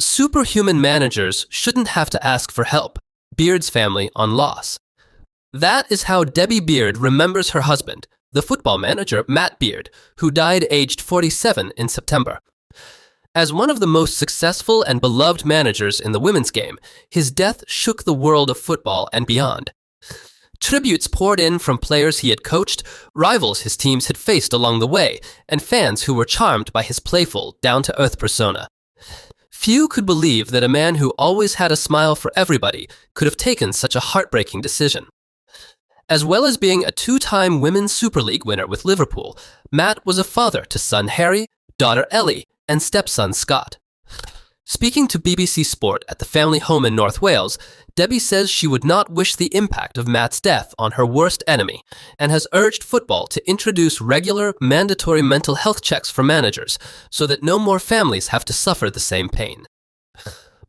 Superhuman managers shouldn't have to ask for help. Beard's family on loss. That is how Debbie Beard remembers her husband, the football manager Matt Beard, who died aged 47 in September. As one of the most successful and beloved managers in the women's game, his death shook the world of football and beyond. Tributes poured in from players he had coached, rivals his teams had faced along the way, and fans who were charmed by his playful, down-to-earth persona. Few could believe that a man who always had a smile for everybody could have taken such a heartbreaking decision. As well as being a two-time Women's Super League winner with Liverpool, Matt was a father to son Harry, daughter Ellie, and stepson Scott. Speaking to BBC Sport at the family home in North Wales, Debbie says she would not wish the impact of Matt's death on her worst enemy and has urged football to introduce regular, mandatory mental health checks for managers so that no more families have to suffer the same pain.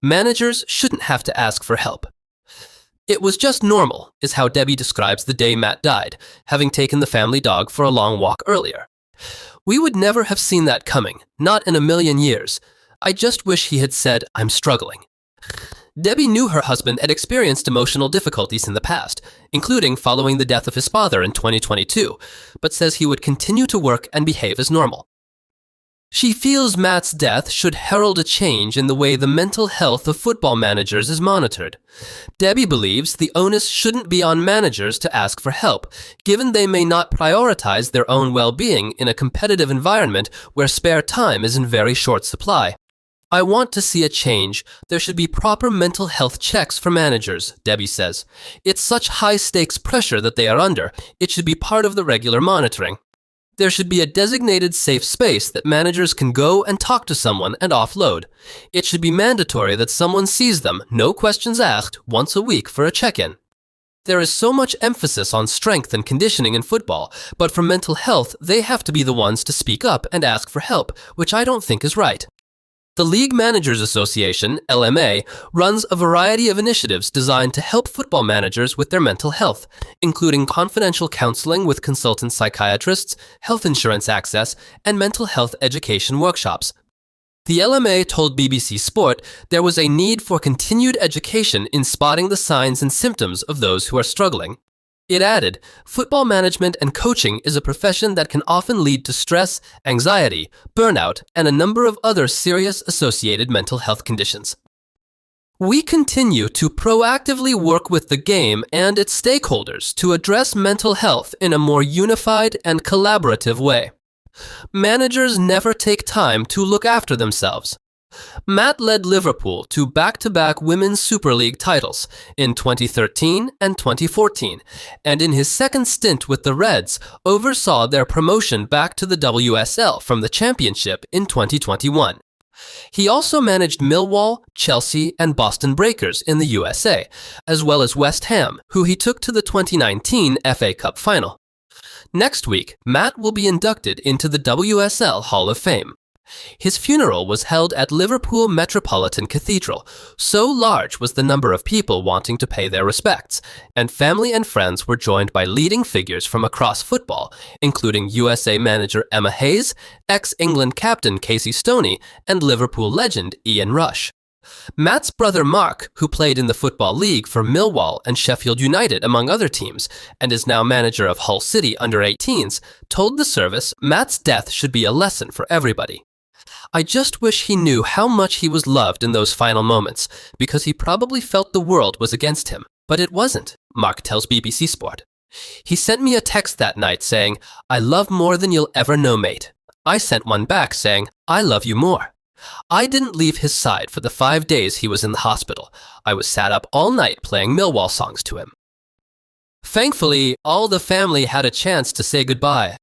Managers shouldn't have to ask for help. It was just normal, is how Debbie describes the day Matt died, having taken the family dog for a long walk earlier. We would never have seen that coming, not in a million years. I just wish he had said, "I'm struggling." Debbie knew her husband had experienced emotional difficulties in the past, including following the death of his father in 2022, but says he would continue to work and behave as normal. She feels Matt's death should herald a change in the way the mental health of football managers is monitored. Debbie believes the onus shouldn't be on managers to ask for help, given they may not prioritize their own well-being in a competitive environment where spare time is in very short supply. I want to see a change. There should be proper mental health checks for managers, Debbie says. It's such high-stakes pressure that they are under. It should be part of the regular monitoring. There should be a designated safe space that managers can go and talk to someone and offload. It should be mandatory that someone sees them, no questions asked, once a week for a check-in. There is so much emphasis on strength and conditioning in football, but for mental health, they have to be the ones to speak up and ask for help, which I don't think is right. The League Managers Association, LMA, runs a variety of initiatives designed to help football managers with their mental health, including confidential counseling with consultant psychiatrists, health insurance access, and mental health education workshops. The LMA told BBC Sport there was a need for continued education in spotting the signs and symptoms of those who are struggling. It added, football management and coaching is a profession that can often lead to stress, anxiety, burnout, and a number of other serious associated mental health conditions. We continue to proactively work with the game and its stakeholders to address mental health in a more unified and collaborative way. Managers never take time to look after themselves. Matt led Liverpool to back-to-back Women's Super League titles in 2013 and 2014, and in his second stint with the Reds, oversaw their promotion back to the WSL from the Championship in 2021. He also managed Millwall, Chelsea, and Boston Breakers in the USA, as well as West Ham, who he took to the 2019 FA Cup final. Next week, Matt will be inducted into the WSL Hall of Fame. His funeral was held at Liverpool Metropolitan Cathedral. So large was the number of people wanting to pay their respects, and family and friends were joined by leading figures from across football, including USA manager Emma Hayes, ex-England captain Casey Stoney, and Liverpool legend Ian Rush. Matt's brother Mark, who played in the Football League for Millwall and Sheffield United among other teams, and is now manager of Hull City under-18s, told the service Matt's death should be a lesson for everybody. I just wish he knew how much he was loved in those final moments, because he probably felt the world was against him. But it wasn't, Mark tells BBC Sport. He sent me a text that night saying, "I love more than you'll ever know, mate." I sent one back saying, "I love you more." I didn't leave his side for the 5 days he was in the hospital. I was sat up all night playing Millwall songs to him. Thankfully, all the family had a chance to say goodbye.